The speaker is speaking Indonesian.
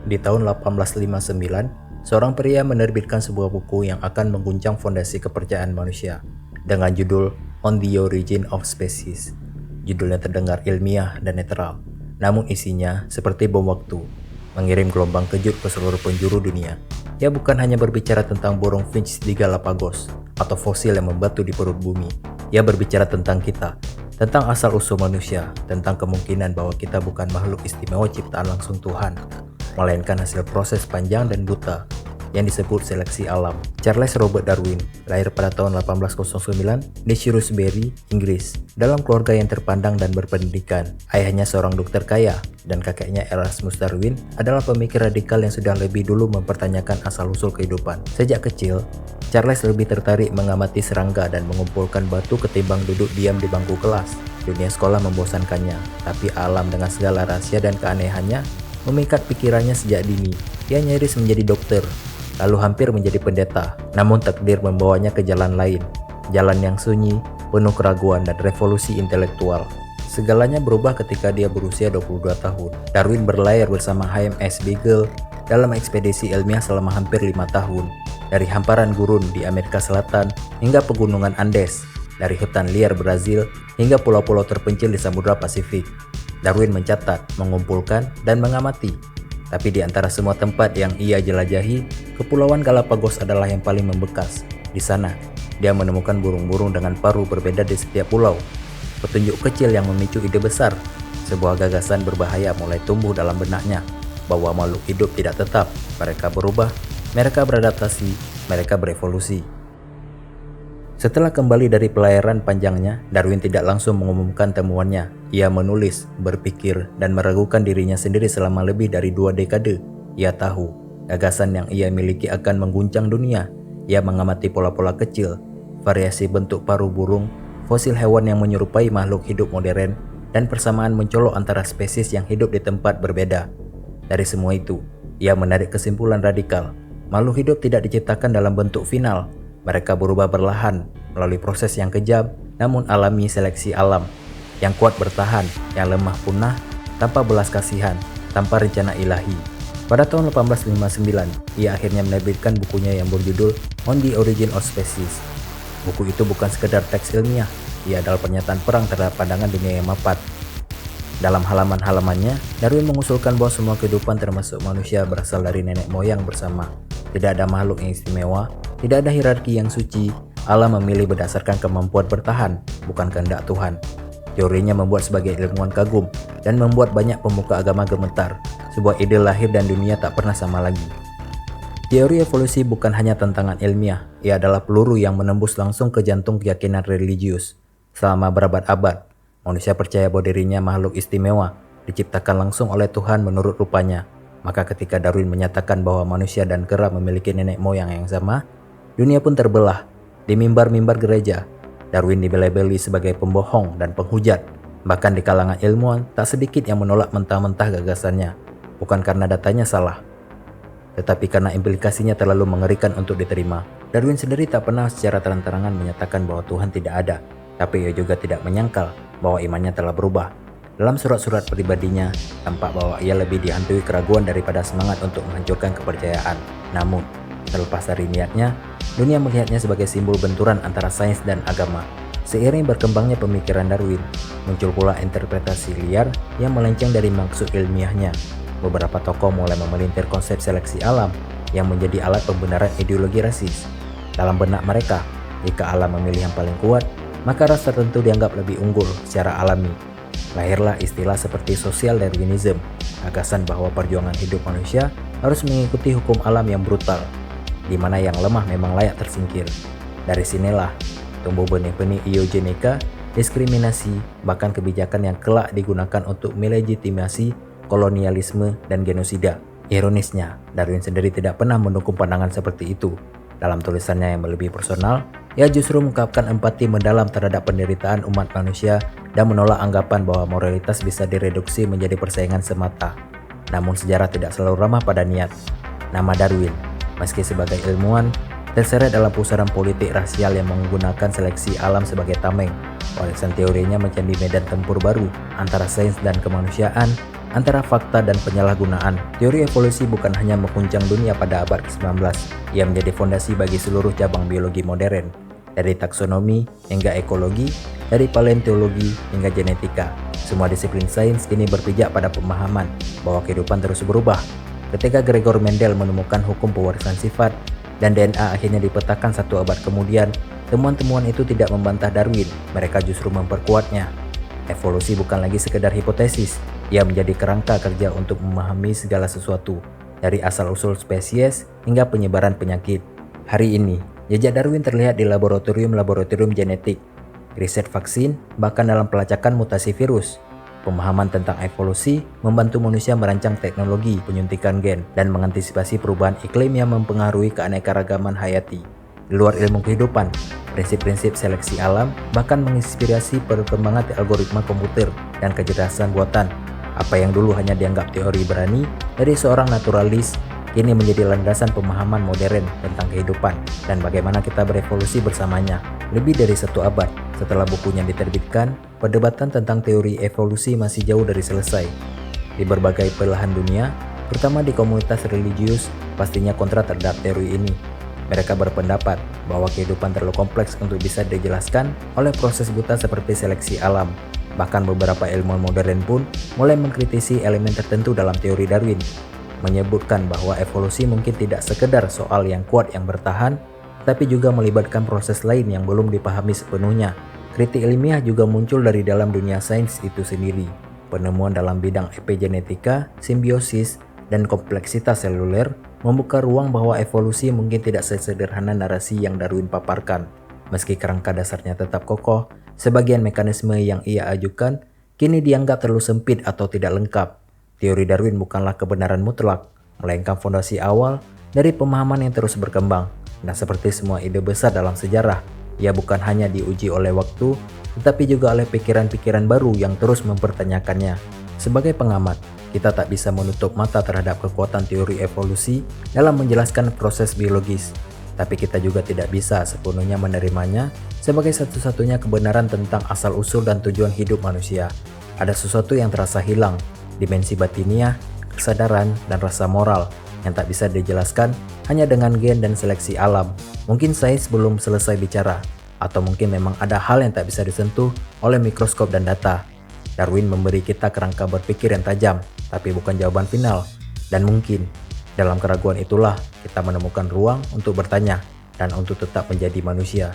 Di tahun 1859, seorang pria menerbitkan sebuah buku yang akan mengguncang fondasi kepercayaan manusia dengan judul On the Origin of Species. Judulnya terdengar ilmiah dan netral, namun isinya seperti bom waktu, mengirim gelombang kejut ke seluruh penjuru dunia. Ia bukan hanya berbicara tentang burung finch di Galapagos atau fosil yang membatu di perut bumi. Ia berbicara tentang kita, tentang asal-usul manusia, tentang kemungkinan bahwa kita bukan makhluk istimewa ciptaan langsung Tuhan, melainkan hasil proses panjang dan buta yang disebut seleksi alam. Charles Robert Darwin lahir pada tahun 1809 di Shrewsbury, Inggris, dalam keluarga yang terpandang dan berpendidikan. Ayahnya seorang dokter kaya dan kakeknya Erasmus Darwin adalah pemikir radikal yang sudah lebih dulu mempertanyakan asal-usul kehidupan. Sejak kecil, Charles lebih tertarik mengamati serangga dan mengumpulkan batu ketimbang duduk diam di bangku kelas. Dunia sekolah membosankannya, tapi alam dengan segala rahasia dan keanehannya memikat pikirannya sejak dini. Ia nyaris menjadi dokter, lalu hampir menjadi pendeta. Namun takdir membawanya ke jalan lain, jalan yang sunyi, penuh keraguan dan revolusi intelektual. Segalanya berubah ketika dia berusia 22 tahun. Darwin berlayar bersama HMS Beagle dalam ekspedisi ilmiah selama hampir 5 tahun, dari hamparan gurun di Amerika Selatan hingga pegunungan Andes, dari hutan liar Brazil hingga pulau-pulau terpencil di Samudra Pasifik. Darwin mencatat, mengumpulkan, dan mengamati. Tapi di antara semua tempat yang ia jelajahi, Kepulauan Galapagos adalah yang paling membekas. Di sana, dia menemukan burung-burung dengan paruh berbeda di setiap pulau. Petunjuk kecil yang memicu ide besar. Sebuah gagasan berbahaya mulai tumbuh dalam benaknya, bahwa makhluk hidup tidak tetap. Mereka berubah, mereka beradaptasi, mereka berevolusi. Setelah kembali dari pelayaran panjangnya, Darwin tidak langsung mengumumkan temuannya. Ia menulis, berpikir, dan meragukan dirinya sendiri selama lebih dari 2 dekade. Ia tahu, gagasan yang ia miliki akan mengguncang dunia. Ia mengamati pola-pola kecil, variasi bentuk paruh burung, fosil hewan yang menyerupai makhluk hidup modern, dan persamaan mencolok antara spesies yang hidup di tempat berbeda. Dari semua itu, ia menarik kesimpulan radikal. Makhluk hidup tidak diciptakan dalam bentuk final. Mereka berubah perlahan melalui proses yang kejam namun alami seleksi alam. Yang kuat bertahan, yang lemah punah, tanpa belas kasihan, tanpa rencana ilahi. Pada tahun 1859, ia akhirnya menerbitkan bukunya yang berjudul On the Origin of Species. Buku itu bukan sekedar teks ilmiah, ia adalah pernyataan perang terhadap pandangan dunia yang mapat. Dalam halaman-halamannya, Darwin mengusulkan bahwa semua kehidupan termasuk manusia berasal dari nenek moyang bersama. Tidak ada makhluk yang istimewa, tidak ada hierarki yang suci. Allah memilih berdasarkan kemampuan bertahan, bukan kehendak Tuhan. Teorinya membuat sebagai ilmuwan kagum dan membuat banyak pemuka agama gemetar. Sebuah ide lahir dan dunia tak pernah sama lagi. Teori evolusi bukan hanya tantangan ilmiah, ia adalah peluru yang menembus langsung ke jantung keyakinan religius. Selama berabad-abad, manusia percaya bahwa dirinya makhluk istimewa, diciptakan langsung oleh Tuhan menurut rupanya. Maka ketika Darwin menyatakan bahwa manusia dan kera memiliki nenek moyang yang sama, dunia pun terbelah. Di mimbar-mimbar gereja, Darwin dibelai-beli sebagai pembohong dan penghujat. Bahkan di kalangan ilmuwan, tak sedikit yang menolak mentah-mentah gagasannya. Bukan karena datanya salah, tetapi karena implikasinya terlalu mengerikan untuk diterima. Darwin sendiri tak pernah secara terang-terangan menyatakan bahwa Tuhan tidak ada, tapi ia juga tidak menyangkal bahwa imannya telah berubah. Dalam surat-surat pribadinya, tampak bahwa ia lebih dihantui keraguan daripada semangat untuk menghancurkan kepercayaan. Namun, terlepas dari niatnya, dunia melihatnya sebagai simbol benturan antara sains dan agama. Seiring berkembangnya pemikiran Darwin, muncul pula interpretasi liar yang melenceng dari maksud ilmiahnya. Beberapa tokoh mulai memelintir konsep seleksi alam yang menjadi alat pembenaran ideologi rasis. Dalam benak mereka, jika alam memilih yang paling kuat, maka ras tertentu dianggap lebih unggul secara alami. Lahirlah istilah seperti social Darwinism, gagasan bahwa perjuangan hidup manusia harus mengikuti hukum alam yang brutal, di mana yang lemah memang layak tersingkir. Dari sinilah tumbuh benih-benih eugenika, diskriminasi, bahkan kebijakan yang kelak digunakan untuk melegitimasi kolonialisme dan genosida. Ironisnya, Darwin sendiri tidak pernah mendukung pandangan seperti itu. Dalam tulisannya yang lebih personal, ia justru mengungkapkan empati mendalam terhadap penderitaan umat manusia dan menolak anggapan bahwa moralitas bisa direduksi menjadi persaingan semata. Namun sejarah tidak selalu ramah pada niat. Nama Darwin, meski sebagai ilmuwan, terseret dalam pusaran politik rasial yang menggunakan seleksi alam sebagai tameng. Warisan teorinya menjadi medan tempur baru antara sains dan kemanusiaan, antara fakta dan penyalahgunaan. Teori evolusi bukan hanya mengguncang dunia pada abad ke-19, ia menjadi fondasi bagi seluruh cabang biologi modern, dari taksonomi hingga ekologi, dari paleontologi hingga genetika. Semua disiplin sains kini berpijak pada pemahaman bahwa kehidupan terus berubah. Ketika Gregor Mendel menemukan hukum pewarisan sifat dan DNA akhirnya dipetakan 1 abad kemudian, temuan-temuan itu tidak membantah Darwin, mereka justru memperkuatnya. Evolusi bukan lagi sekedar hipotesis, ia menjadi kerangka kerja untuk memahami segala sesuatu, dari asal-usul spesies hingga penyebaran penyakit. Hari ini, jejak Darwin terlihat di laboratorium-laboratorium genetik, riset vaksin, bahkan dalam pelacakan mutasi virus. Pemahaman tentang evolusi membantu manusia merancang teknologi penyuntikan gen dan mengantisipasi perubahan iklim yang mempengaruhi keanekaragaman hayati. Di luar ilmu kehidupan, prinsip-prinsip seleksi alam bahkan menginspirasi perkembangan algoritma komputer dan kecerdasan buatan. Apa yang dulu hanya dianggap teori berani dari seorang naturalis, kini menjadi landasan pemahaman modern tentang kehidupan dan bagaimana kita berevolusi bersamanya. Lebih dari 1 abad setelah bukunya diterbitkan, perdebatan tentang teori evolusi masih jauh dari selesai. Di berbagai belahan dunia, terutama di komunitas religius, pastinya kontra terhadap teori ini. Mereka berpendapat bahwa kehidupan terlalu kompleks untuk bisa dijelaskan oleh proses buta seperti seleksi alam. Bahkan beberapa ilmuwan modern pun mulai mengkritisi elemen tertentu dalam teori Darwin, menyebutkan bahwa evolusi mungkin tidak sekedar soal yang kuat yang bertahan, tapi juga melibatkan proses lain yang belum dipahami sepenuhnya. Kritik ilmiah juga muncul dari dalam dunia sains itu sendiri. Penemuan dalam bidang epigenetika, simbiosis, dan kompleksitas seluler membuka ruang bahwa evolusi mungkin tidak sesederhana narasi yang Darwin paparkan. Meski kerangka dasarnya tetap kokoh, sebagian mekanisme yang ia ajukan kini dianggap terlalu sempit atau tidak lengkap. Teori Darwin bukanlah kebenaran mutlak, melainkan fondasi awal dari pemahaman yang terus berkembang. Nah, seperti semua ide besar dalam sejarah, ia bukan hanya diuji oleh waktu, tetapi juga oleh pikiran-pikiran baru yang terus mempertanyakannya. Sebagai pengamat, kita tak bisa menutup mata terhadap kekuatan teori evolusi dalam menjelaskan proses biologis, tapi kita juga tidak bisa sepenuhnya menerimanya sebagai satu-satunya kebenaran tentang asal-usul dan tujuan hidup manusia. Ada sesuatu yang terasa hilang, dimensi batiniah, kesadaran, dan rasa moral yang tak bisa dijelaskan hanya dengan gen dan seleksi alam. Mungkin sains belum selesai bicara, atau mungkin memang ada hal yang tak bisa disentuh oleh mikroskop dan data. Darwin memberi kita kerangka berpikir yang tajam, tapi bukan jawaban final. Dan mungkin dalam keraguan itulah kita menemukan ruang untuk bertanya dan untuk tetap menjadi manusia.